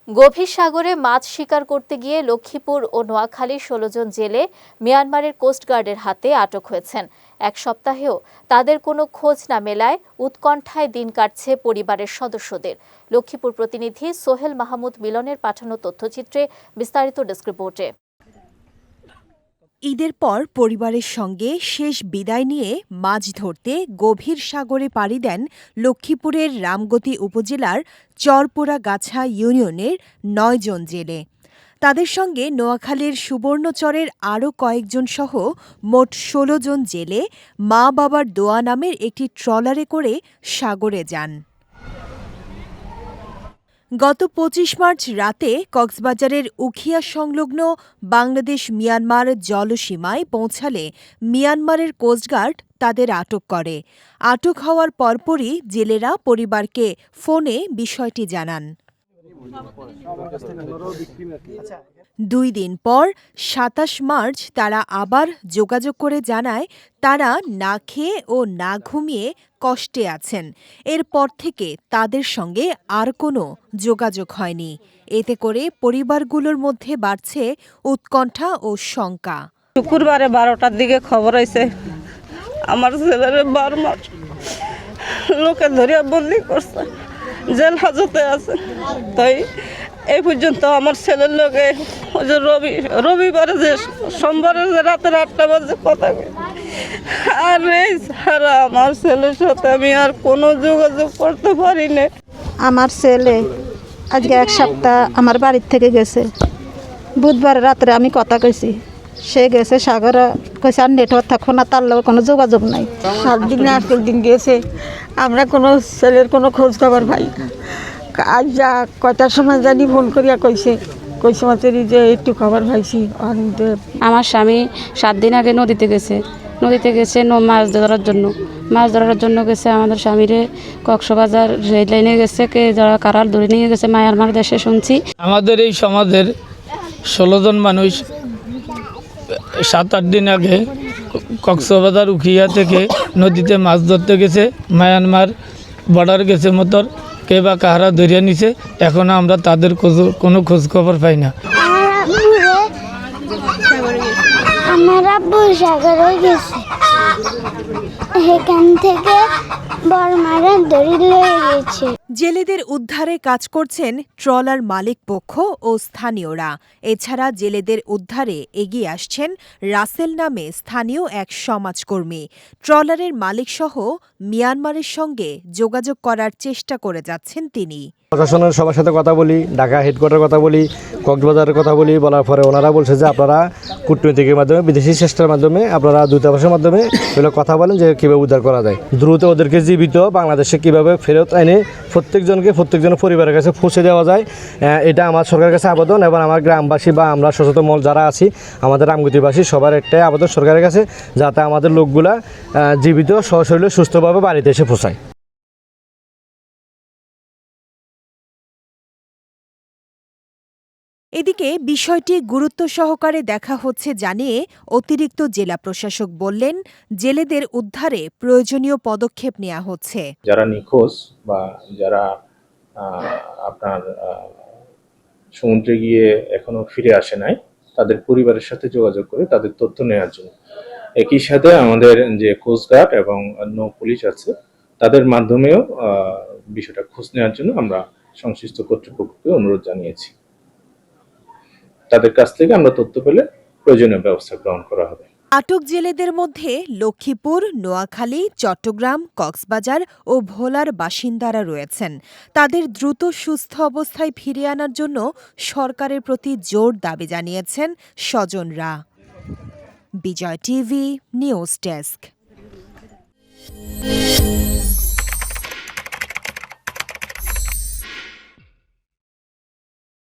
গভীর সাগরে মাছ শিকার করতে গিয়ে লক্ষ্মীপুর ও নোয়াখালীর ১৬ জন জেলে মিয়ানমারের কোস্টগার্ডের হাতে আটক হয়েছেন। এক সপ্তাহেও তাদের কোনো খোঁজ না মেলায় উৎকণ্ঠায় দিন কাটছে পরিবারের সদস্যদের। লক্ষ্মীপুর প্রতিনিধি সোহেল মাহমুদ মিলনের পাঠানো তথ্যচিত্রে বিস্তারিত ডেস্ক রিপোর্টে। ঈদের পর পরিবারের সঙ্গে শেষ বিদায় নিয়ে মাছ ধরতে গভীর সাগরে পাড়ি দেন লক্ষ্মীপুরের রামগতি উপজেলার চরপোড়াগাছা ইউনিয়নের ৯ জন জেলে। তাদের সঙ্গে নোয়াখালীর সুবর্ণচরের আরও কয়েকজন সহ মোট ১৬ জন জেলে মা বাবার দোয়া নামের একটি ট্রলারে করে সাগরে যান। গত ২৫ মার্চ রাতে কক্সবাজারের উখিয়া সংলগ্ন বাংলাদেশ মিয়ানমার জলসীমায় পৌঁছালে মিয়ানমারের কোস্টগার্ড তাদের আটক করে। আটক হওয়ার পরপরই জেলেরা পরিবারকে ফোনে বিষয়টি জানান। ২ দিন পর ২৭ মার্চ তারা আবার যোগাযোগ করে জানায় তারা না খেয়ে ও না ঘুমিয়ে কষ্টে আছেন। এরপর থেকে তাদের সঙ্গে আর কোনো যোগাযোগ হয়নি। এতে করে পরিবারগুলোর মধ্যে বাড়ছে উৎকণ্ঠা ও শঙ্কা। শুক্রবারে ১২টার দিকে খবর হয়েছে আমার ছেলের ১২ মাস লোকে ধরিয়া বন্দি করছে, জেল হাজতে আছে। তাই এই পর্যন্ত আমার ছেলের লোকে রবিবারে যে সোমবারে যে রাতের ৮টা বাজে কথা আর এই ছাড়া আমার ছেলের সাথে আমি আর কোনো যোগাযোগ করতে পারি না। আমার ছেলে আজকে ১ সপ্তাহ আমার বাড়ির থেকে গেছে। বুধবার রাত্রে আমি কথা কইছি, সে গেছে সাগরে, কইছে আর নেটওয়ার্ক থাকবো না, তার লোক কোনো যোগাযোগ নাই। ৭ দিন না ৮ দিন গেছে, আমরা কোনো ছেলের কোনো খোঁজ খবর পাই না। আজ যা কয়টার সময় জানি ফোন করিয়া কইছে মাত্রই যে একটু খবর পাইছি। আমার স্বামী ৭ দিন আগে নদীতে গেছে মাছ ধরার জন্য গেছে। আমাদের স্বামীরে কক্সবাজার রেল লাইনে গেছে, কে যারা কারার ধরে নিয়ে গেছে মায়ানমার দেশে শুনছি। আমাদের এই সমাজের ১৬ জন মানুষ ৭-৮ দিন আগে কক্সবাজার উখিয়া থেকে নদীতে মাছ ধরতে গেছে, মায়ানমার বর্ডার গেছে মোটর, কে বা কাহারা ধরিয়া নিছে। এখন আমরা তাদের কোনো খোঁজ খবর পাই না। আমার আব্বু সাগরে গেছে, এখান থেকে বড়মারা ধরে লয়ে গেছে। জেলেদের উদ্ধারে কাজ করছেন ট্রলার মালিক পক্ষ ও স্থানীয়রা। এছাড়া জেলেদের উদ্ধারে এগিয়ে আসছেন রাসেল নামে স্থানীয় এক সমাজকর্মী। ট্রলারের মালিকসহ মিয়ানমারের সঙ্গে যোগাযোগ করার চেষ্টা করে যাচ্ছেন তিনি। প্রশাসনের সবার সাথে কথা বলি, ঢাকা হেডকোয়ার্টারের কথা বলি, কক্সবাজারের কথা বলি, বলার পরে ওনারা বলছে যে আপনারা কূটনৈতিকের মাধ্যমে, বিদেশি চেষ্টার মাধ্যমে, আপনারা দূতাবাসের মাধ্যমে এগুলো কথা বলেন যে কীভাবে উদ্ধার করা যায়। দ্রুত ওদেরকে জীবিত বাংলাদেশে কীভাবে ফেরত এনে প্রত্যেকজনের পরিবারের কাছে পৌঁছে দেওয়া যায়, এটা আমার সরকারের কাছে আবেদন। এবং আমার গ্রামবাসী বা আমরা সচেতন মল যারা আছি, আমাদের রামগতিবাসী সবার একটাই আবেদন সরকারের কাছে, যাতে আমাদের লোকগুলা জীবিত সশরীরে সুস্থভাবে বাড়িতে এসে পৌঁছায়। এদিকে বিষয়টি গুরুত্ব সহকারে দেখা হচ্ছে জানিয়ে অতিরিক্ত জেলা প্রশাসক বললেন, জেলেদের উদ্ধারে প্রয়োজনীয় পদক্ষেপ নেওয়া হচ্ছে। যারা নিখোঁজ বা যারা আপনার সমুদ্রে গিয়ে এখনো ফিরে আসে নাই, তাদের পরিবারের সাথে যোগাযোগ করে তাদের তথ্য নেওয়ার জন্য, একই সাথে আমাদের যে কোস্টগার্ড এবং নৌ পুলিশ আছে তাদের মাধ্যমেও বিষয়টা খোঁজ নেওয়ার জন্য আমরা সংশ্লিষ্ট কর্তৃপক্ষকে অনুরোধ জানিয়েছি। তাদের কাছ থেকে আমরা তথ্য পেলে প্রয়োজনীয় ব্যবস্থা গ্রহণ করা হবে। আটক জেলেদের মধ্যে লক্ষ্মীপুর, নোয়াখালী, চট্টগ্রাম, কক্সবাজার ও ভোলার বাসিন্দারা রয়েছেন। তাদের দ্রুত সুস্থ অবস্থায় ফিরিয়ে আনার জন্য সরকারের প্রতি জোর দাবি জানিয়েছেন স্বজনরা। বিজয় টিভি নিউজ ডেস্ক।